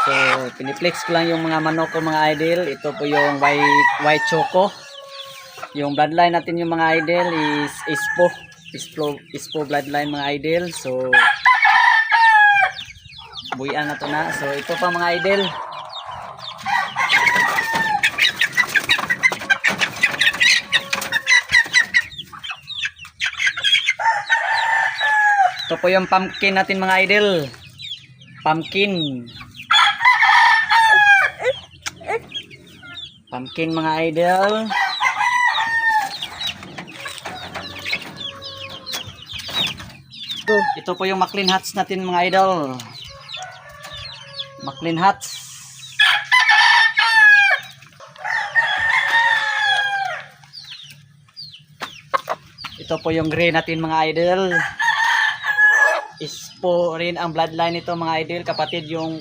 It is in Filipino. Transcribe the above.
So, piniplex ko lang yung mga manok ko mga idol. Ito po yung white choco. Yung bloodline natin yung mga idol is Ispo bloodline mga idol. So, buyan na to na. So, ito pa mga idol. Ito po yung pumpkin natin mga idol. Pumpkin mga idol. Ito po yung Maclean Hats natin mga idol. Maclean Hats. Ito po yung gray natin mga idol. Ispo rin ang bloodline nito mga idol, kapatid yung